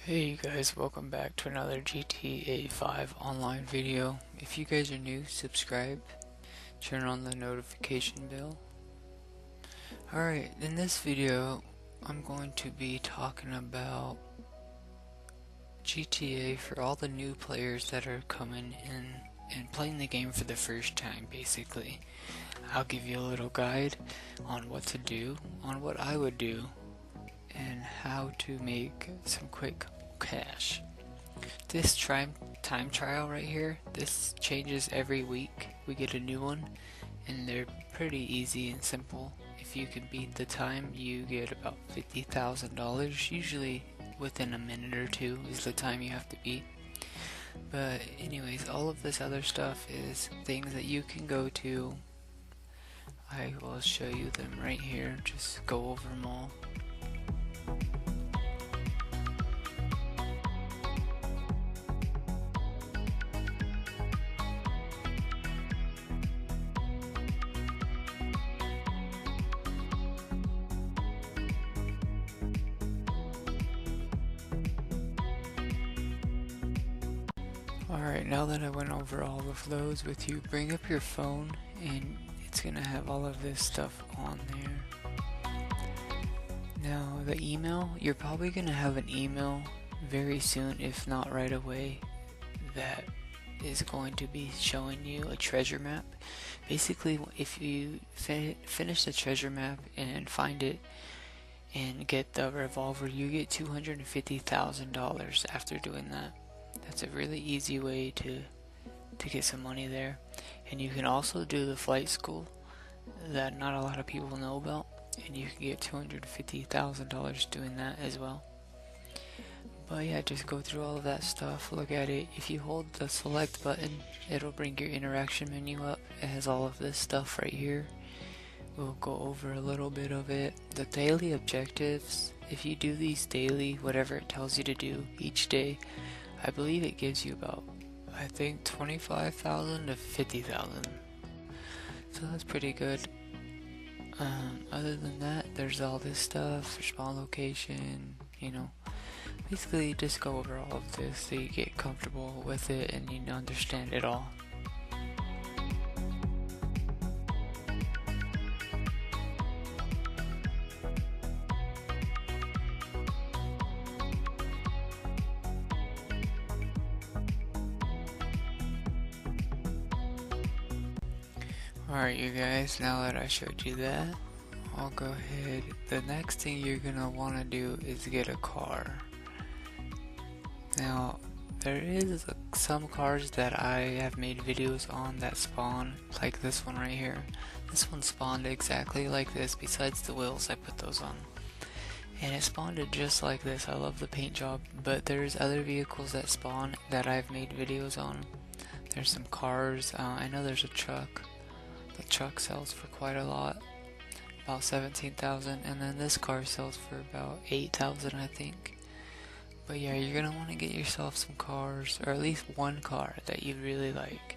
Hey you guys, welcome back to another GTA 5 online video. If you guys are new, subscribe, turn on the notification bell. Alright, in this video, I'm going to be talking about GTA for all the new players that are coming in and playing the game for the first time, basically. I'll give you a little guide on what to do, on what I would do, and how to make some quick cash. This time trial right here, this changes every week. We get a new one and they're pretty easy and simple. If you can beat the time, you get about $50,000. Usually within a minute or two is the time you have to beat. But anyways, all of this other stuff is things that you can go to. I will show you them right here, just go over them all. Alright, now that I went over all of those with you, bring up your phone and it's gonna have all of this stuff on there. Now the email, you're probably gonna have an email very soon, if not right away, that is going to be showing you a treasure map. Basically, if you finish the treasure map and find it and get the revolver, you get $250,000 after doing that. That's a really easy way to get some money there. And you can also do the flight school that not a lot of people know about, and you can get $250,000 doing that as well. But yeah, just go through all of that stuff, look at it. If you hold the select button, it'll bring your interaction menu up. It has all of this stuff right here. We'll go over a little bit of it. The daily objectives, if you do these daily, whatever it tells you to do each day, I believe it gives you about, I think, 25,000 to 50,000. So that's pretty good. Other than that, there's all this stuff, spawn location, you know. Basically, just go over all of this so you get comfortable with it and you understand it all. Alright you guys, now that I showed you that, I'll go ahead. The next thing you're gonna want to do is get a car. Now, there is some cars that I have made videos on that spawn, like this one right here. This one spawned exactly like this, besides the wheels I put those on. And it spawned just like this. I love the paint job, but there's other vehicles that spawn that I've made videos on. There's some cars, I know there's a truck. The truck sells for quite a lot, about 17,000, and then this car sells for about 8,000, I think. But yeah, you're gonna want to get yourself some cars, or at least one car that you really like.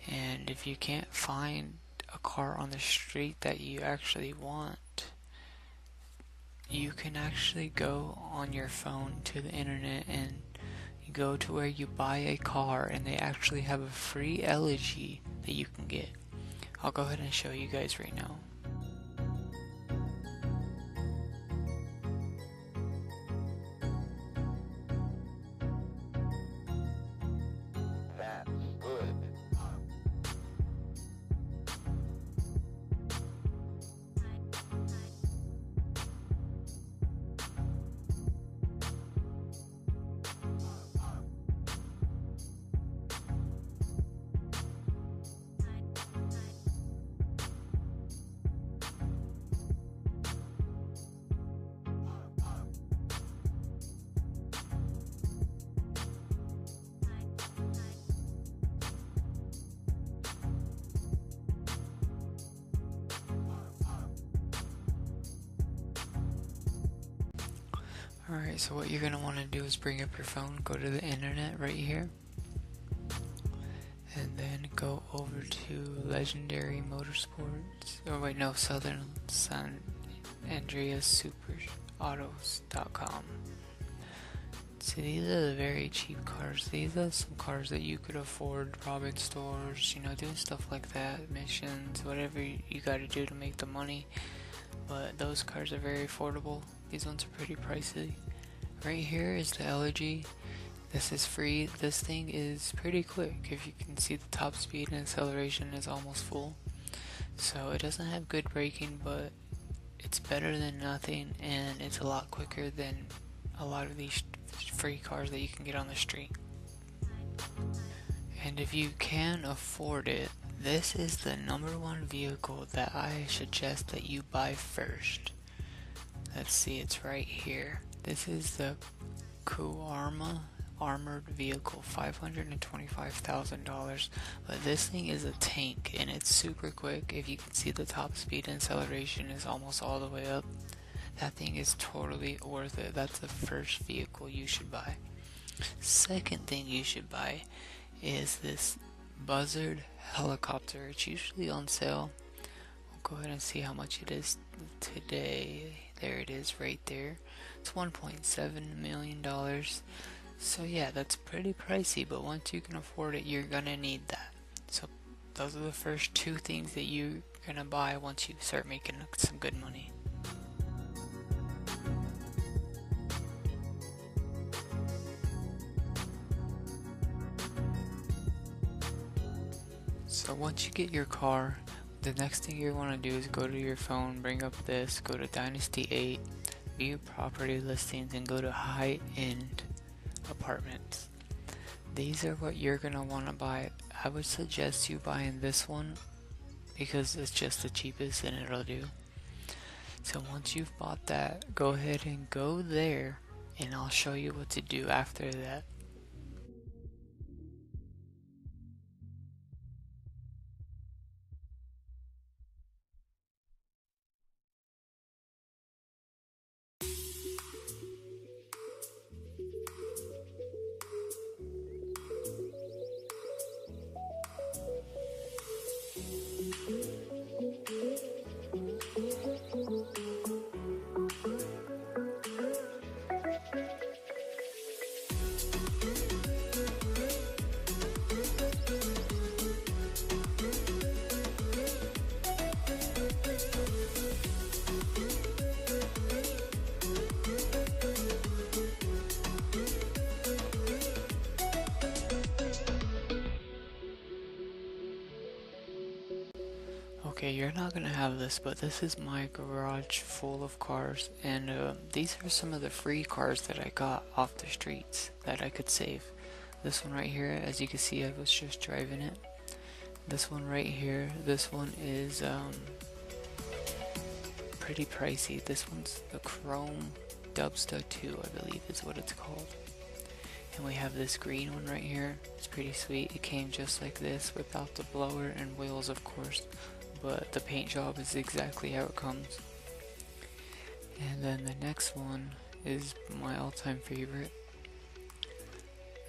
And if you can't find a car on the street that you actually want, you can actually go on your phone to the internet and you go to where you buy a car, and they actually have a free elegy that you can get. I'll go ahead and show you guys right now. That's good. Alright, so what you're going to want to do is bring up your phone, go to the internet right here, and then go over to Legendary Motorsports, oh wait, no, Southern San Andreas Super Autos.com. See, these are the very cheap cars. These are some cars that you could afford robbing stores, you know, doing stuff like that, missions, whatever you gotta do to make the money. But those cars are very affordable. These ones are pretty pricey. Right here is the Elegy. This is free. This thing is pretty quick. If you can see, the top speed and acceleration is almost full. So it doesn't have good braking, but it's better than nothing, and it's a lot quicker than a lot of these free cars that you can get on the street. And if you can afford it, this is the #1 vehicle that I suggest that you buy first. Let's see, it's right here. This is the Kuarma armored vehicle, $525,000. But this thing is a tank, and it's super quick. If you can see, the top speed and acceleration is almost all the way up. That thing is totally worth it. That's the first vehicle you should buy. Second thing you should buy is this Buzzard helicopter. It's usually on sale. We'll go ahead and see how much it is today. There it is right there. It's $1.7 million. So yeah, that's pretty pricey, but once you can afford it, you're gonna need that. So those are the first two things that you're gonna buy once you start making some good money. So once you get your car, the next thing you want to do is go to your phone, bring up this, go to Dynasty 8, view property listings, and go to high-end apartments. These are what you're going to want to buy. I would suggest you buying this one because it's just the cheapest and it'll do. So once you've bought that, go ahead and go there, and I'll show you what to do after that. Okay, you're not gonna have this, but this is my garage full of cars, and these are some of the free cars that I got off the streets that I could save. This one right here, as you can see, I was just driving it. This one right here, this one is pretty pricey. This one's the Chrome Dubsta 2, I believe is what it's called. And we have this green one right here. It's pretty sweet. It came just like this without the blower and wheels, of course, but the paint job is exactly how it comes. And then the next one is my all-time favorite.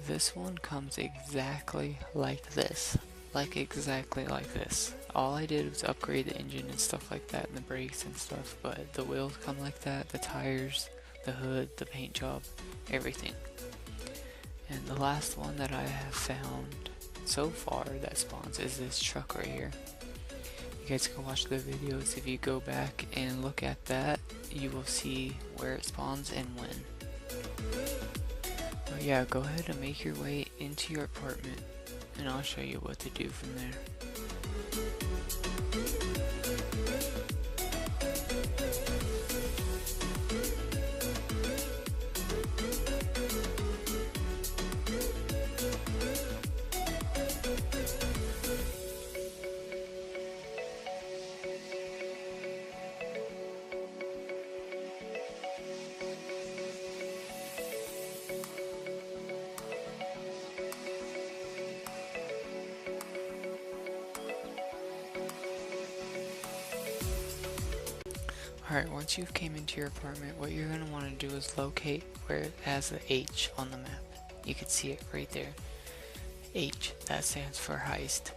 This one comes exactly like this. Like exactly like this. All I did was upgrade the engine and stuff like that, and the brakes and stuff, but the wheels come like that, the tires, the hood, the paint job, everything. And the last one that I have found so far that spawns is this truck right here. You guys can watch the videos. If you go back and look at that, you will see where it spawns and when. But yeah, go ahead and make your way into your apartment, and I'll show you what to do from there. Alright, once you've came into your apartment, what you're going to want to do is locate where it has the H on the map. You can see it right there. H, that stands for heist.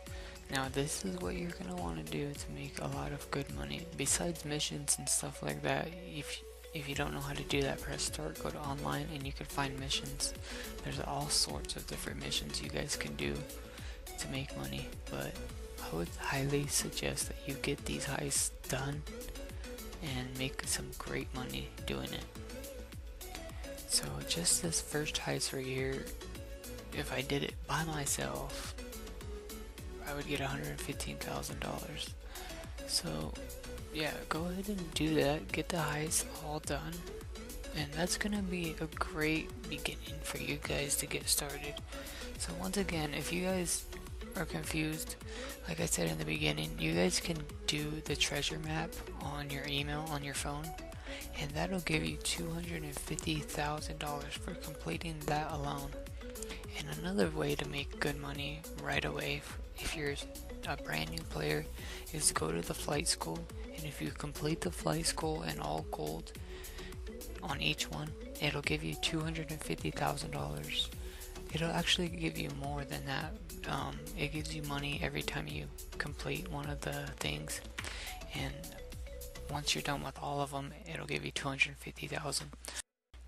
Now this is what you're going to want to do to make a lot of good money. Besides missions and stuff like that, if you don't know how to do that, press start, go to online, and you can find missions. There's all sorts of different missions you guys can do to make money, but I would highly suggest that you get these heists done and make some great money doing it. So just this first heist right here, if I did it by myself, I would get $115,000. So yeah, go ahead and do that, get the heist all done, and that's gonna be a great beginning for you guys to get started. So once again, if you guys are confused, like I said in the beginning, you guys can do the treasure map on your email on your phone, and that'll give you $250,000 for completing that alone. And another way to make good money right away, if you're a brand new player, is go to the flight school, and if you complete the flight school and all gold on each one, it'll give you $250,000. It'll actually give you more than that. It gives you money every time you complete one of the things, and once you're done with all of them, it'll give you $250,000.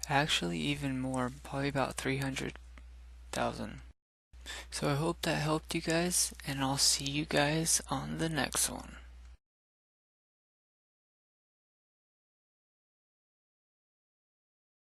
Actually, even more, probably about $300,000. So I hope that helped you guys, and I'll see you guys on the next one.